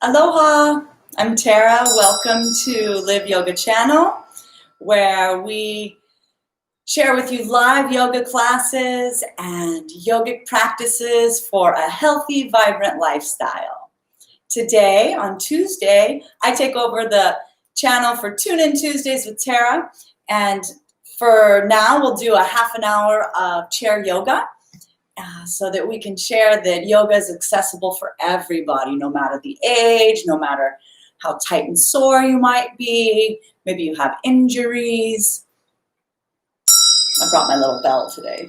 Aloha, I'm Tara. Welcome to Live Yoga Channel, where we share with you live yoga classes and yogic practices for a healthy, vibrant lifestyle. Today, on Tuesday, I take over the channel for Tune In Tuesdays with Tara, and for now, we'll do a half an hour of chair yoga. So that we can share that yoga is accessible for everybody, no matter the age, no matter how tight and sore you might be. Maybe you have injuries. I brought my little bell today.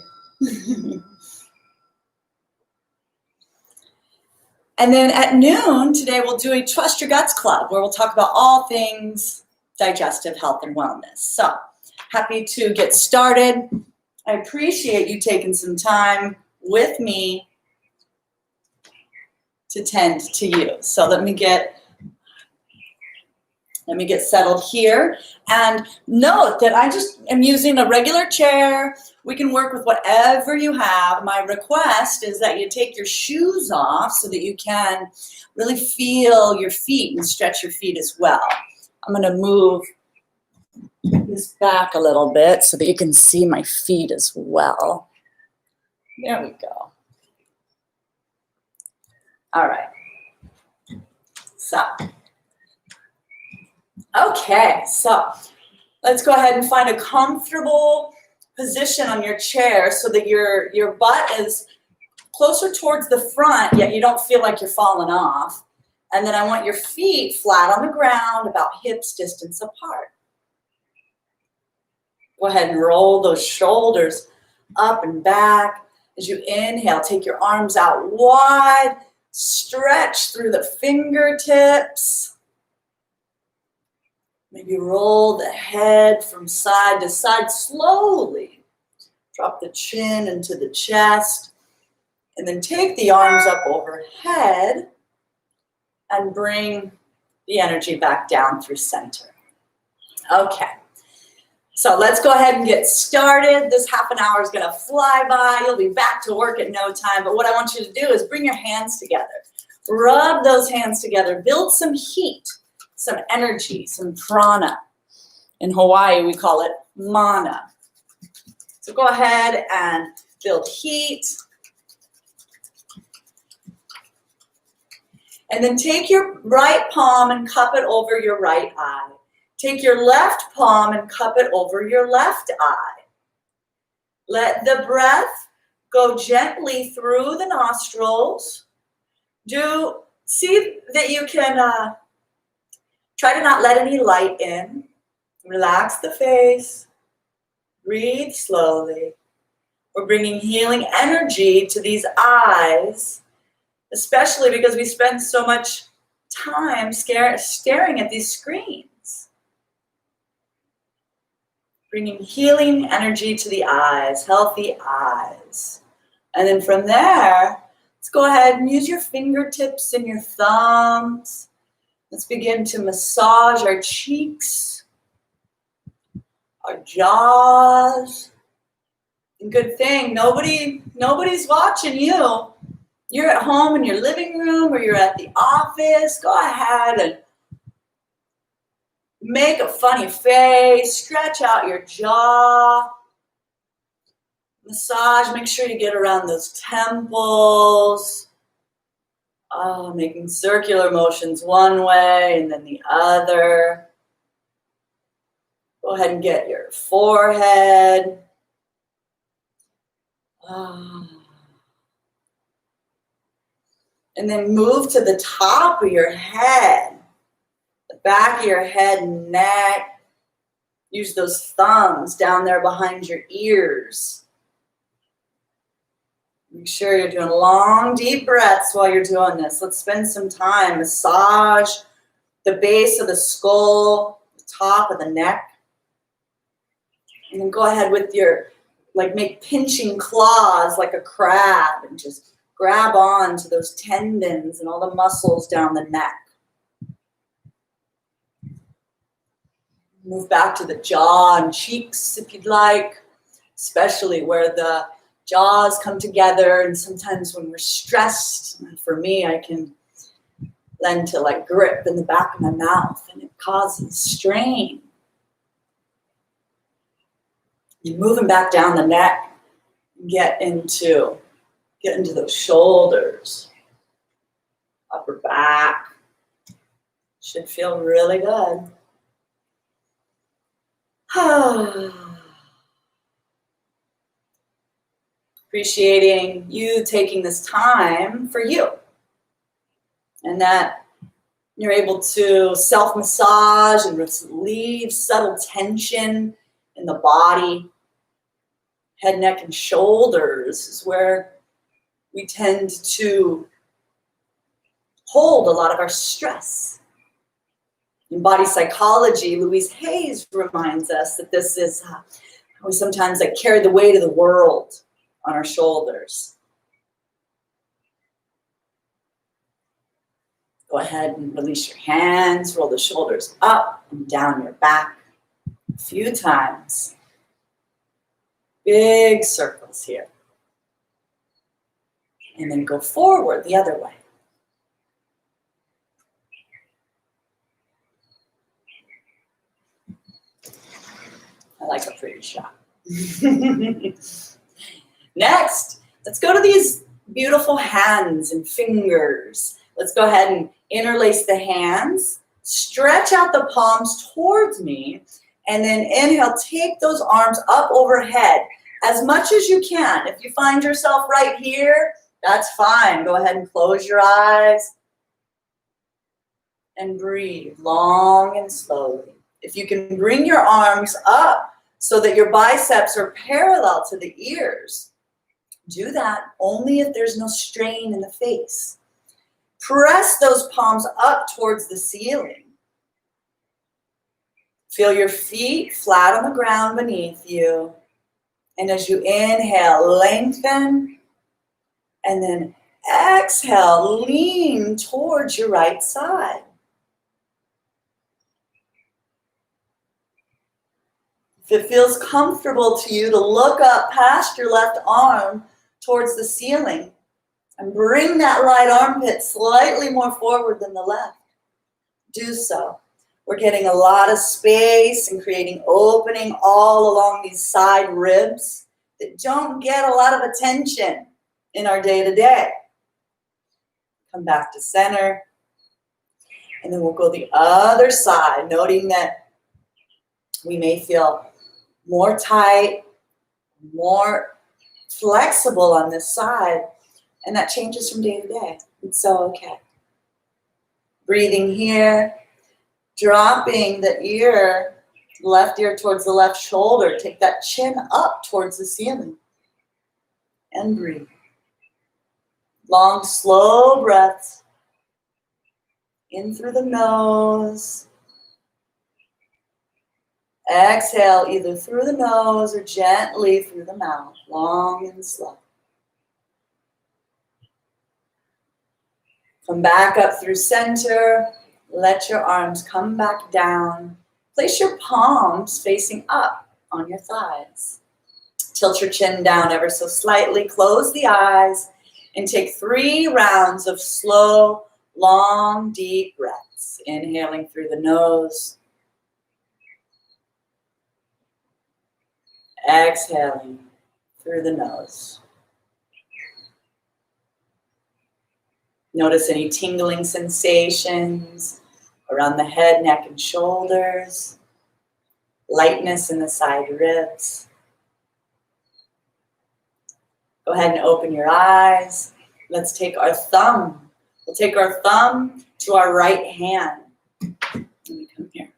And then at noon today, we'll do a Trust Your Guts Club, where we'll talk about all things digestive health and wellness. So happy to get started. I appreciate you taking some time with me to tend to you. So let me get settled here, and note that I just am using a regular chair. We can work with whatever you have. My request is that you take your shoes off so that you can really feel your feet and stretch your feet as well. I'm going to move this back a little bit so that you can see my feet as well. There we go. All right. So, okay. So let's go ahead and find a comfortable position on your chair so that your butt is closer towards the front, yet you don't feel like you're falling off. And then I want your feet flat on the ground, about hips distance apart. Go ahead and roll those shoulders up and back. As you inhale, take your arms out wide, stretch through the fingertips. Maybe roll the head from side to side slowly. Drop the chin into the chest. And then take the arms up overhead and bring the energy back down through center. Okay. So let's go ahead and get started. This half an hour is going to fly by. You'll be back to work in no time. But what I want you to do is bring your hands together. Rub those hands together. Build some heat, some energy, some prana. In Hawaii, we call it mana. So go ahead and build heat. And then take your right palm and cup it over your right eye. Take your left palm and cup it over your left eye. Let the breath go gently through the nostrils. See that you can try to not let any light in. Relax the face. Breathe slowly. We're bringing healing energy to these eyes, especially because we spend so much time staring at these screens. Bringing healing energy to the eyes, healthy eyes. And then from there, let's go ahead and use your fingertips and your thumbs. Let's begin to massage our cheeks, our jaws. And good thing, nobody's watching you. You're at home in your living room or you're at the office. Go ahead and make a funny face, stretch out your jaw, massage, make sure you get around those temples, making circular motions one way and then the other. Go ahead and get your forehead. And then move to the top of your head. The back of your head and neck. Use those thumbs down there behind your ears. Make sure you're doing long, deep breaths while you're doing this. Let's spend some time. Massage the base of the skull, the top of the neck. And then go ahead with your, make pinching claws like a crab and just grab on to those tendons and all the muscles down the neck. Move back to the jaw and cheeks if you'd like, especially where the jaws come together. And sometimes when we're stressed, for me, I can then to like grip in the back of my mouth, and it causes strain. You're moving back down the neck, get into those shoulders, upper back. Should feel really good. Appreciating you taking this time for you, and that you're able to self-massage and relieve subtle tension in the body. Head, neck, and shoulders is where we tend to hold a lot of our stress. In body psychology, Louise Hayes reminds us that this is how we sometimes like carry the weight of the world on our shoulders. Go ahead and release your hands, roll the shoulders up and down your back a few times. Big circles here. And then go forward the other way. I like a pretty shot. Next, let's go to these beautiful hands and fingers. Let's go ahead and interlace the hands. Stretch out the palms towards me. And then inhale, take those arms up overhead as much as you can. If you find yourself right here, that's fine. Go ahead and close your eyes and breathe long and slowly. If you can bring your arms up so that your biceps are parallel to the ears, do that only if there's no strain in the face. Press those palms up towards the ceiling. Feel your feet flat on the ground beneath you. And as you inhale, lengthen. And then exhale, lean towards your right side. If it feels comfortable to you to look up past your left arm towards the ceiling and bring that right armpit slightly more forward than the left, do so. We're getting a lot of space and creating opening all along these side ribs that don't get a lot of attention in our day-to-day. Come back to center. And then we'll go the other side, noting that we may feel more tight, more flexible on this side, and that changes from day to day. It's so okay. Breathing here, dropping the ear, left ear towards the left shoulder. Take that chin up towards the ceiling. And breathe. Long, slow breaths. In through the nose. Exhale either through the nose or gently through the mouth. Long and slow. Come back up through center. Let your arms come back down. Place your palms facing up on your thighs. Tilt your chin down ever so slightly. Close the eyes and take 3 rounds of slow, long, deep breaths. Inhaling through the nose. Exhaling through the nose. Notice any tingling sensations around the head, neck, and shoulders. Lightness in the side ribs. Go ahead and open your eyes. Let's take our thumb. We'll take our thumb to our right hand. Let me come here.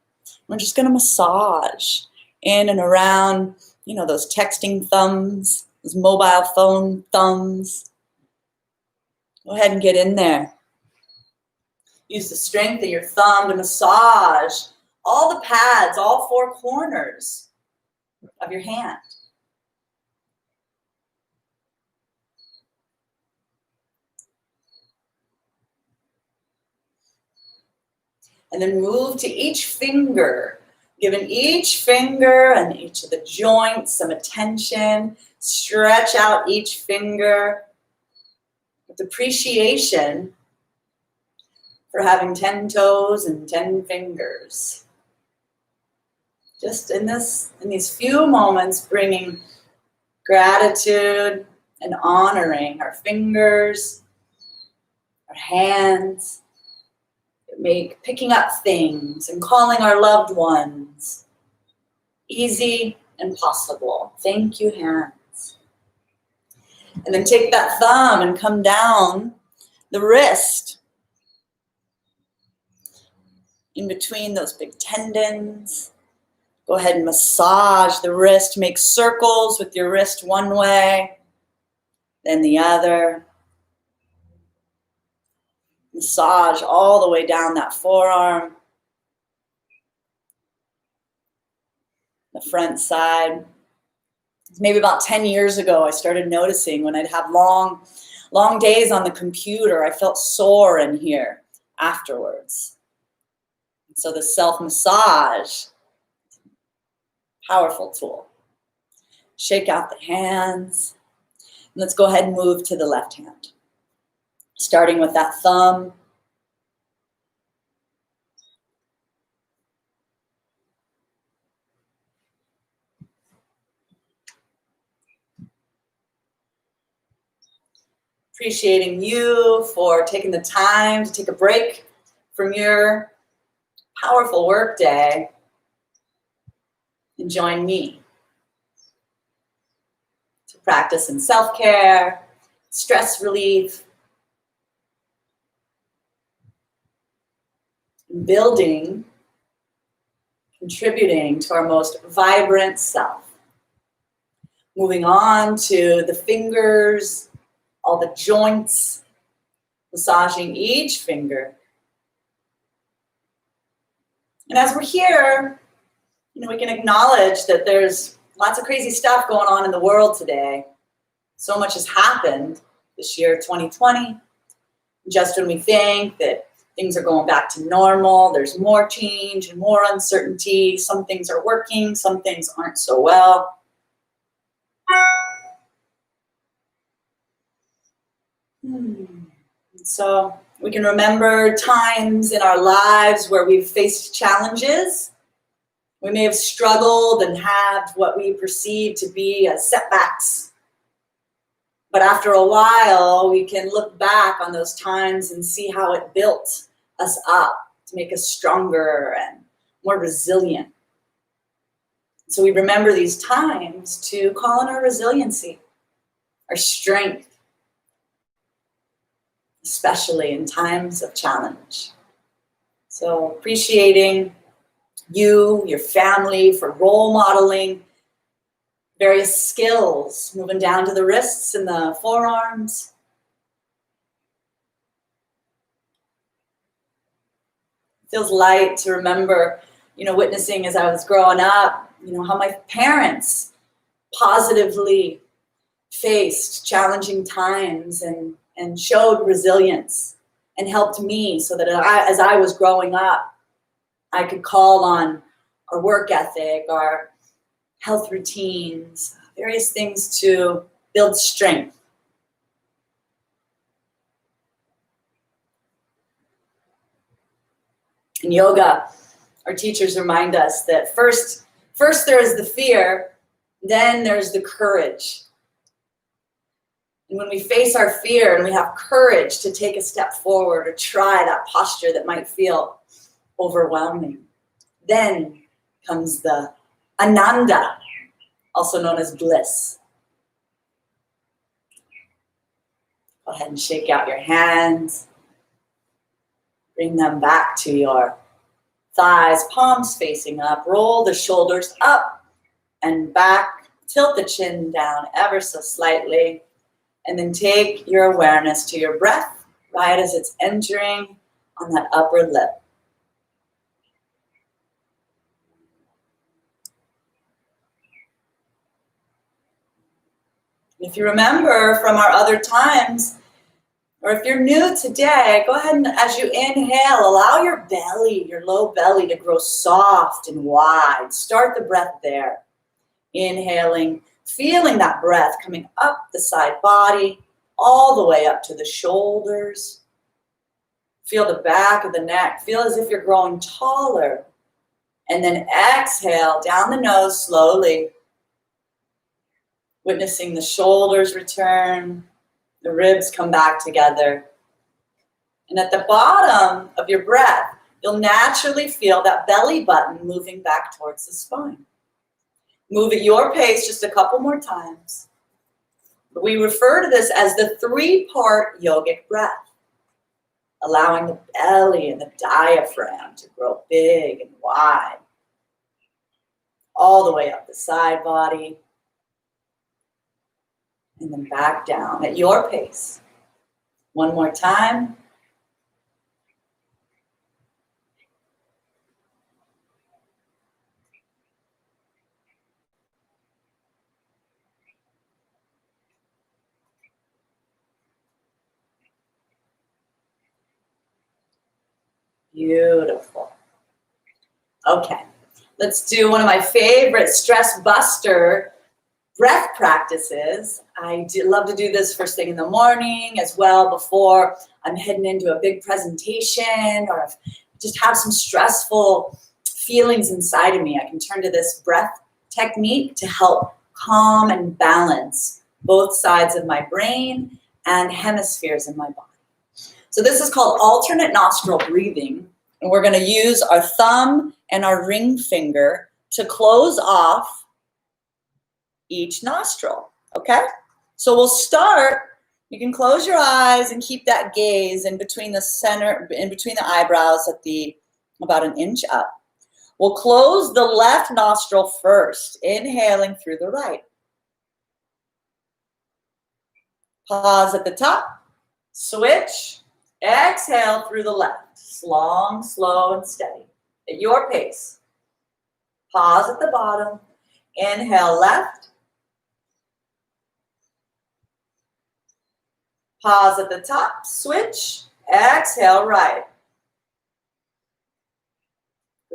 We're just going to massage in and around, you know, those texting thumbs, those mobile phone thumbs. Go ahead and get in there. Use the strength of your thumb to massage all the pads, all 4 corners of your hand. And then move to each finger, giving each finger and each of the joints some attention. Stretch out each finger with appreciation for having 10 toes and 10 fingers. Just in these few moments, bringing gratitude and honoring our fingers, our hands, picking up things and calling our loved ones easy and possible. Thank you, hands. And then take that thumb and come down the wrist, in between those big tendons. Go ahead and massage the wrist. Make circles with your wrist one way, then the other. Massage all the way down that forearm, the front side. Maybe about 10 years ago, I started noticing when I'd have long days on the computer, I felt sore in here afterwards. So the self-massage, powerful tool. Shake out the hands. And let's go ahead and move to the left hand. Starting with that thumb. Appreciating you for taking the time to take a break from your powerful work day and join me to practice in self-care, stress relief, building, contributing to our most vibrant self. Moving on to the fingers, all the joints, massaging each finger. And as we're here, we can acknowledge that there's lots of crazy stuff going on in the world today. So much has happened this year, 2020. Just when we think that things are going back to normal, there's more change and more uncertainty. Some things are working, some things aren't so well. So we can remember times in our lives where we've faced challenges. We may have struggled and had what we perceive to be as setbacks. But after a while, we can look back on those times and see how it built us up to make us stronger and more resilient. So we remember these times to call on our resiliency, our strength, especially in times of challenge. So appreciating you, your family, for role modeling various skills, moving down to the wrists and the forearms. It feels light to remember, witnessing as I was growing up, how my parents positively faced challenging times and showed resilience and helped me so that as I was growing up, I could call on our work ethic, our health routines, various things to build strength. In yoga, our teachers remind us that first there is the fear, then there's the courage. And when we face our fear and we have courage to take a step forward or try that posture that might feel overwhelming, then comes the Ananda, also known as bliss. Go ahead and shake out your hands. Bring them back to your thighs, palms facing up. Roll the shoulders up and back. Tilt the chin down ever so slightly. And then take your awareness to your breath right as it's entering on that upper lip. If you remember from our other times, or if you're new today, go ahead and as you inhale, allow your belly, your low belly to grow soft and wide. Start the breath there. Inhaling, feeling that breath coming up the side body, all the way up to the shoulders. Feel the back of the neck. Feel as if you're growing taller. And then exhale down the nose slowly. Witnessing the shoulders return, the ribs come back together. And at the bottom of your breath, you'll naturally feel that belly button moving back towards the spine. Move at your pace just a couple more times. We refer to this as the 3-part yogic breath, allowing the belly and the diaphragm to grow big and wide, all the way up the side body, and then back down at your pace. One more time. Beautiful. Okay, let's do one of my favorite stress buster breath practices. I love to do this first thing in the morning as well, before I'm heading into a big presentation, or if I just have some stressful feelings inside of me. I can turn to this breath technique to help calm and balance both sides of my brain and hemispheres in my body. So this is called alternate nostril breathing, and we're going to use our thumb and our ring finger to close off each nostril, okay? So we'll start, you can close your eyes and keep that gaze in between the center, in between the eyebrows at about an inch up. We'll close the left nostril first, inhaling through the right. Pause at the top, switch, exhale through the left. Long, slow, and steady at your pace. Pause at the bottom, inhale left. Pause at the top, switch, exhale right.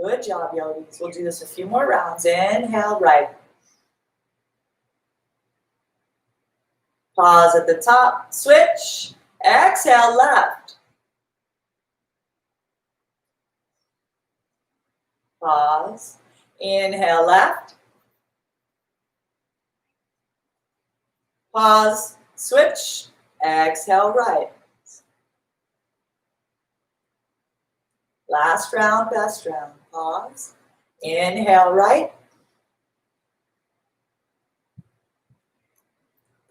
Good job, yogis. We'll do this a few more rounds. Inhale right. Pause at the top, switch, exhale left. Pause, inhale left. Pause, switch, exhale right. Last round, best round. Pause, inhale right.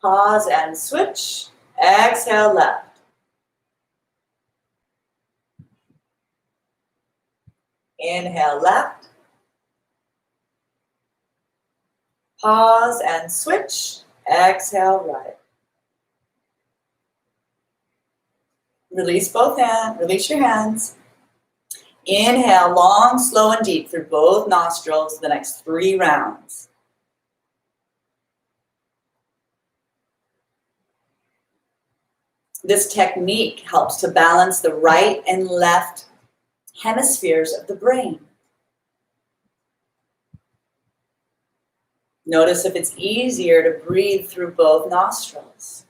Pause and switch, exhale left. Inhale left. Pause and switch, exhale right. Release both hands, release your hands. Inhale long, slow, and deep through both nostrils the next 3 rounds. This technique helps to balance the right and left hemispheres of the brain. Notice if it's easier to breathe through both nostrils.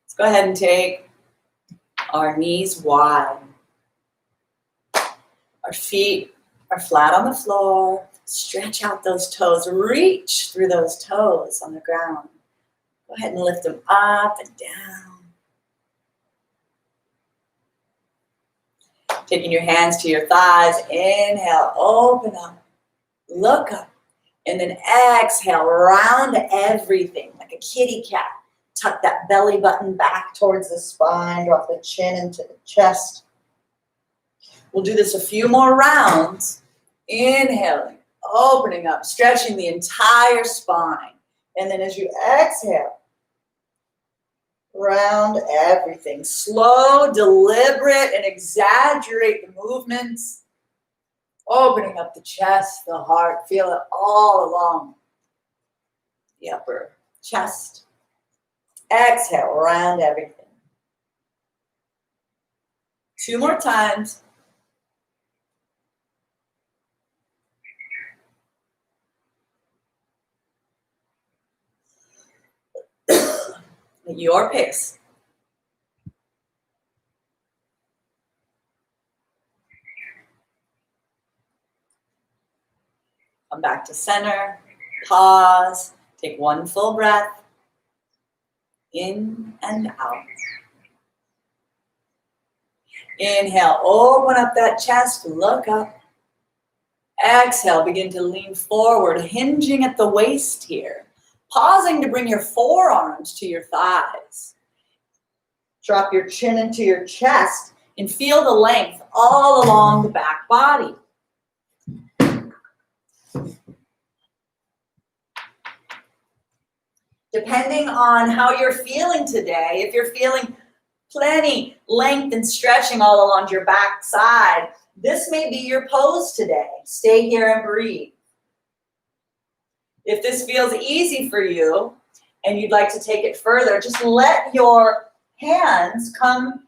Let's go ahead and take our knees wide. Our feet are flat on the floor. Stretch out those toes. Reach through those toes on the ground. Go ahead and lift them up and down. Taking your hands to your thighs. Inhale, open up, look up. And then exhale, round everything like a kitty cat. Tuck that belly button back towards the spine. Drop the chin into the chest. We'll do this a few more rounds. Inhaling, opening up, stretching the entire spine. And then as you exhale, round everything. Slow, deliberate, and exaggerate the movements. Opening up the chest, the heart. Feel it all along the upper chest. Exhale, round everything. 2 more times. at your pace. Come back to center, pause, take one full breath, in and out. Inhale, open up that chest, look up. Exhale, begin to lean forward, hinging at the waist here. Pausing to bring your forearms to your thighs. Drop your chin into your chest and feel the length all along the back body. Depending on how you're feeling today, if you're feeling plenty length and stretching all along your back side, this may be your pose today. Stay here and breathe. If this feels easy for you and you'd like to take it further, just let your hands come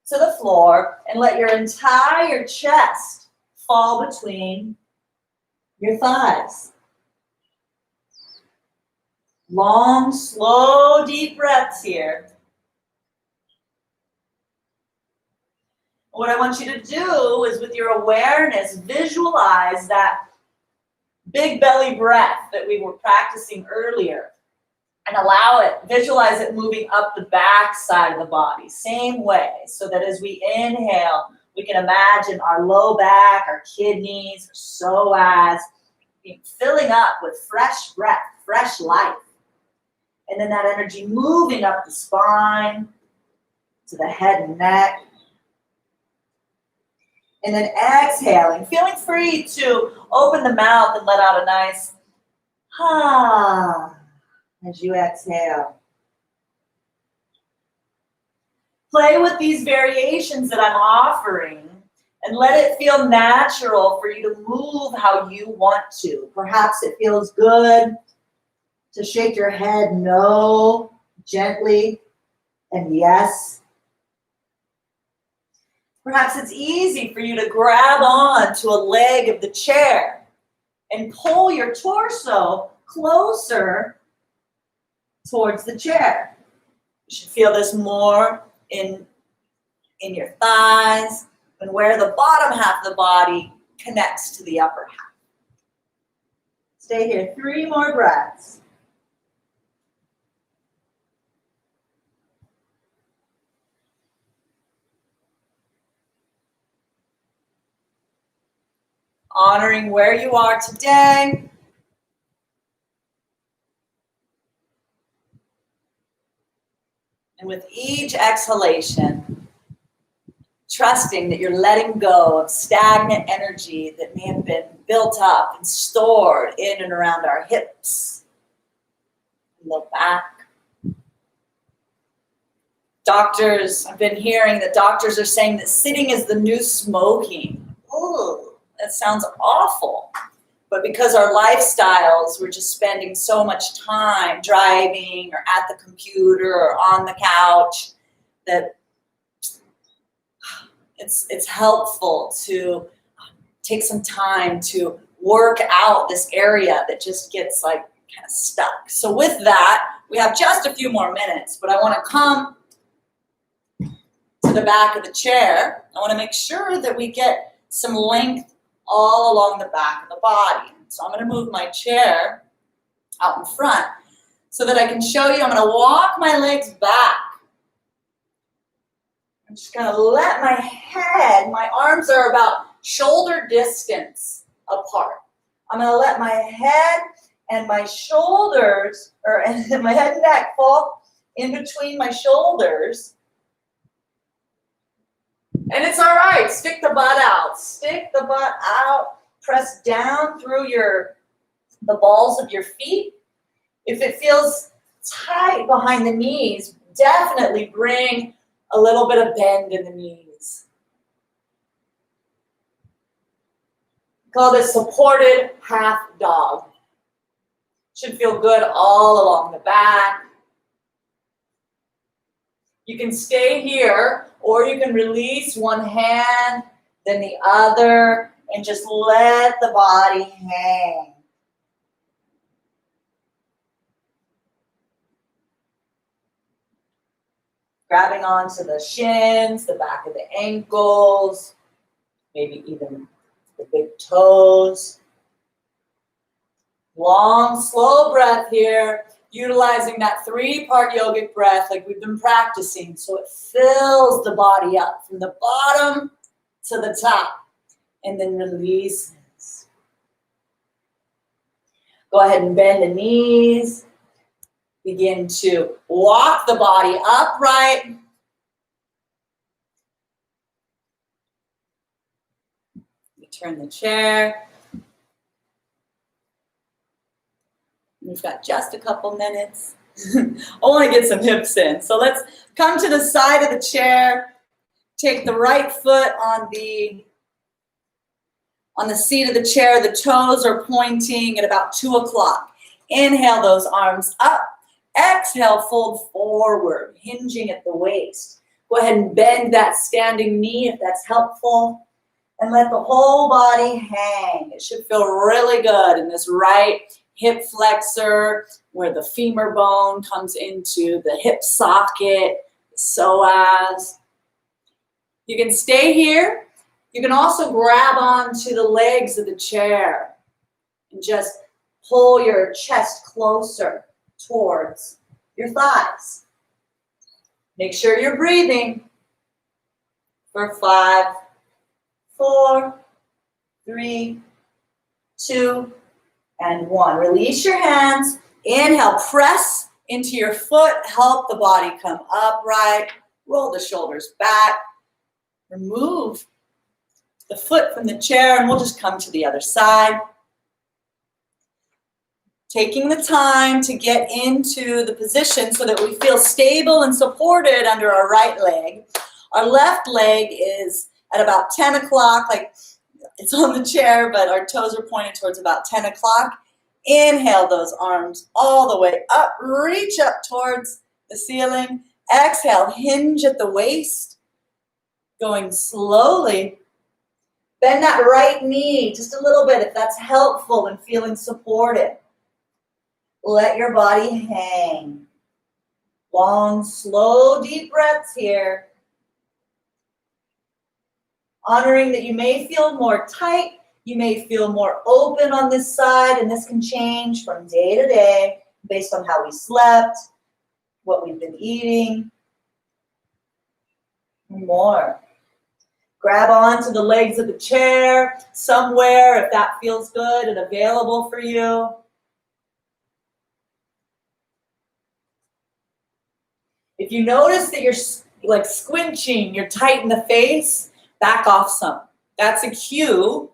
to the floor and let your entire chest fall between your thighs. Long, slow, deep breaths here. What I want you to do is, with your awareness, visualize that big belly breath that we were practicing earlier and allow it, visualize it moving up the back side of the body, same way, so that as we inhale, we can imagine our low back, our kidneys, our psoas, filling up with fresh breath, fresh life. And then that energy moving up the spine to the head and neck. And then exhaling, feeling free to open the mouth and let out a nice as you exhale. Play with these variations that I'm offering and let it feel natural for you to move how you want to. Perhaps it feels good to shake your head no gently and yes. Perhaps it's easy for you to grab on to a leg of the chair and pull your torso closer towards the chair. You should feel this more in your thighs and where the bottom half of the body connects to the upper half. Stay here, 3 more breaths. Honoring where you are today. And with each exhalation, trusting that you're letting go of stagnant energy that may have been built up and stored in and around our hips, in the back. I've been hearing that doctors are saying that sitting is the new smoking. Ooh, that sounds awful. But because our lifestyles, we're just spending so much time driving or at the computer or on the couch that it's helpful to take some time to work out this area that just gets like kind of stuck. So with that, we have just a few more minutes, but I want to come to the back of the chair. I want to make sure that we get some length all along the back of the body. So I'm going to move my chair out in front so that I can show you. I'm going to walk my legs back. I'm just going to let my arms are about shoulder distance apart. I'm going to let my head and my shoulders, my head and neck fall in between my shoulders. And it's all right. Stick the butt out. Stick the butt out. Press down through the balls of your feet. If it feels tight behind the knees, definitely bring a little bit of bend in the knees. Call this supported half dog. Should feel good all along the back. You can stay here, or you can release one hand, then the other, and just let the body hang. Grabbing onto the shins, the back of the ankles, maybe even the big toes. Long, slow breath here, utilizing that 3-part yogic breath like we've been practicing so it fills the body up from the bottom to the top and then releases. Go ahead and bend the knees. Begin to walk the body upright. Turn the chair. We've got just a couple minutes. I want to get some hips in. So let's come to the side of the chair. Take the right foot on the seat of the chair. The toes are pointing at about 2 o'clock. Inhale those arms up. Exhale, fold forward, hinging at the waist. Go ahead and bend that standing knee if that's helpful. And let the whole body hang. It should feel really good in this right hip flexor where the femur bone comes into the hip socket, the psoas. You can stay here. You can also grab onto the legs of the chair and just pull your chest closer towards your thighs. Make sure you're breathing for 5, 4, 3, 2, and 1. Release your hands. Inhale, press into your foot. Help the body come upright. Roll the shoulders back. Remove the foot from the chair, and we'll just come to the other side. Taking the time to get into the position so that we feel stable and supported under our right leg. Our left leg is at about 10 o'clock, like it's on the chair, but our toes are pointed towards about 10 o'clock. Inhale those arms all the way up, reach up towards the ceiling. Exhale, hinge at the waist, going slowly. Bend that right knee just a little bit if that's helpful and feeling supported. Let your body hang. Long, slow, deep breaths here. Honoring that you may feel more tight, you may feel more open on this side, and this can change from day to day based on how we slept, what we've been eating, and more. Grab onto the legs of the chair somewhere if that feels good and available for you. If you notice that you're like squinching, you're tight in the face, back off some. That's a cue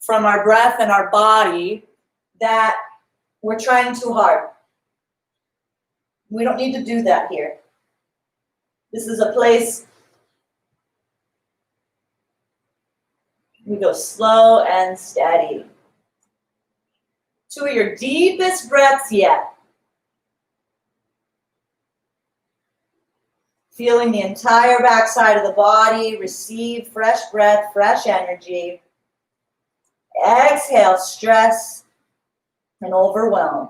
from our breath and our body that we're trying too hard. We don't need to do that here. This is a place we go slow and steady. 2 of your deepest breaths yet. Feeling the entire backside of the body, receive fresh breath, fresh energy. Exhale, stress and overwhelm.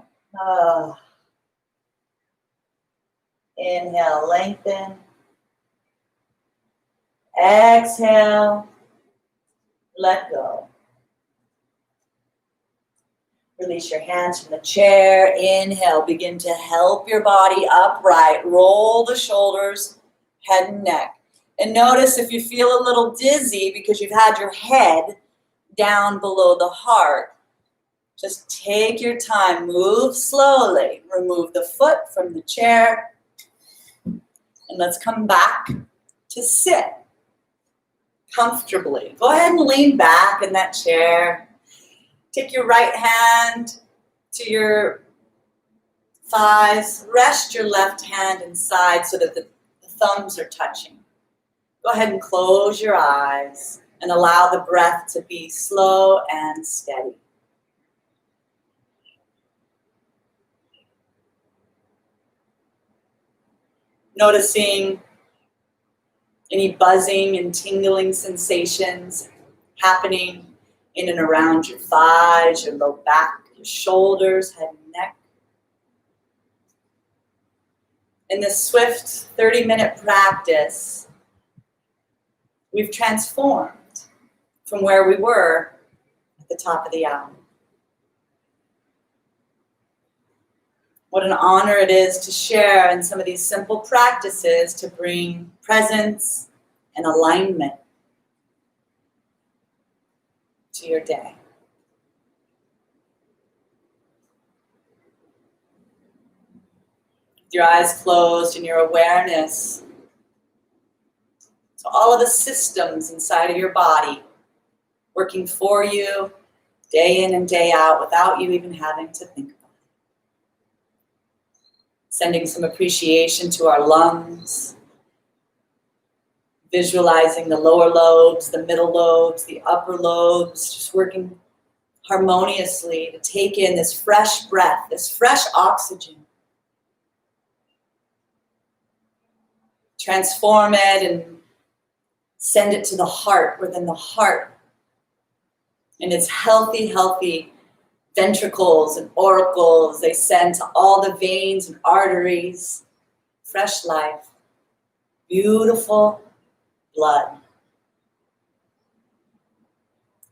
Inhale, lengthen. Exhale, let go. Release your hands from the chair. Inhale, begin to help your body upright. Roll the shoulders, head and neck. And notice if you feel a little dizzy because you've had your head down below the heart, just take your time, move slowly. Remove the foot from the chair. And let's come back to sit comfortably. Go ahead and lean back in that chair. Take your right hand to your thighs. Rest your left hand inside so that the thumbs are touching. Go ahead and close your eyes and allow the breath to be slow and steady. Noticing any buzzing and tingling sensations happening in and around your thighs, your low back, your shoulders, head and neck. In this swift 30-minute practice, we've transformed from where we were at the top of the hour. What an honor it is to share in some of these simple practices to bring presence and alignment to your day. With your eyes closed and your awareness to all of the systems inside of your body working for you day in and day out without you even having to think about it. Sending some appreciation to our lungs, visualizing the lower lobes, the middle lobes, the upper lobes, just working harmoniously to take in this fresh breath, this fresh oxygen. Transform it and send it to the heart, within the heart. And its healthy ventricles and auricles, they send to all the veins and arteries, fresh life, beautiful blood.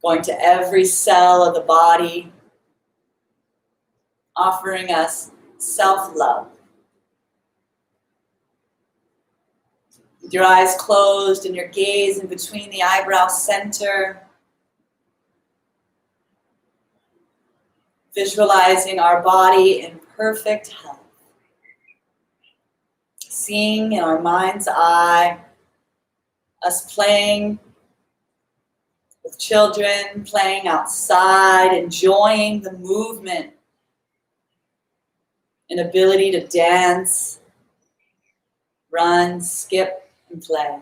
Going to every cell of the body, offering us self-love. With your eyes closed and your gaze in between the eyebrow center, visualizing our body in perfect health. Seeing in our mind's eye us playing with children, playing outside, enjoying the movement and ability to dance, run, skip, and play.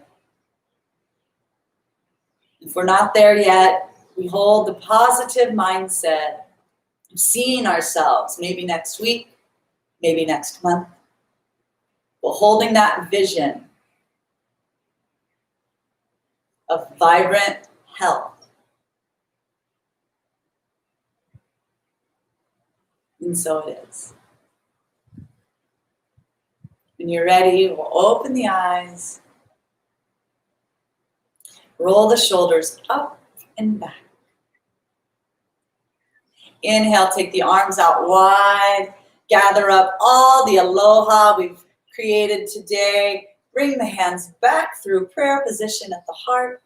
If we're not there yet, we hold the positive mindset of seeing ourselves maybe next week, maybe next month. We're holding that vision of vibrant health. And so it is. When you're ready, we'll open the eyes, roll the shoulders up and back. Inhale, take the arms out wide, gather up all the aloha we've created today. Bring the hands back through prayer position at the heart.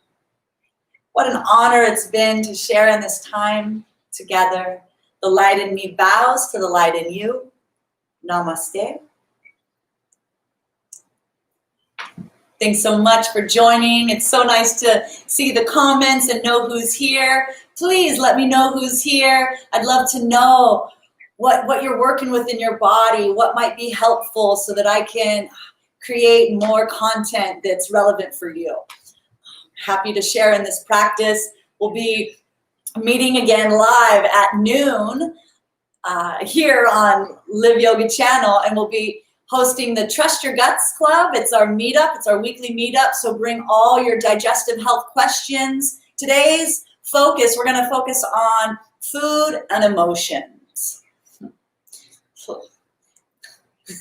What an honor it's been to share in this time together. The light in me bows to the light in you. Namaste. Thanks so much for joining. It's so nice to see the comments and know who's here. Please let me know who's here. I'd love to know what you're working with in your body, what might be helpful so that I can create more content that's relevant for you. Happy to share in this practice. We'll be meeting again live at noon here on Live Yoga channel, and we'll be hosting the Trust Your Guts Club. It's our meetup. It's our weekly meetup. So bring all your digestive health questions. Today's focus, we're going to focus on food and emotions.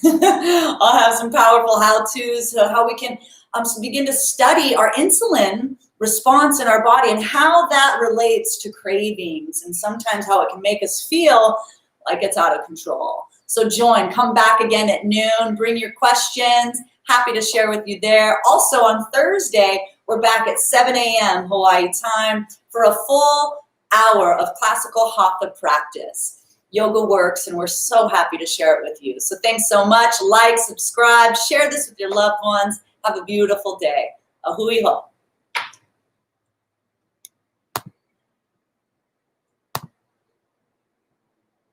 I'll have some powerful how-tos, how we can begin to study our insulin response in our body and how that relates to cravings and sometimes how it can make us feel like it's out of control. So come back again at noon, bring your questions. Happy to share with you there. Also on Thursday, we're back at 7 a.m. Hawaii time for a full hour of classical hatha practice. Yoga works, and we're so happy to share it with you. So thanks so much. Like, subscribe, share this with your loved ones. Have a beautiful day. A hui hou.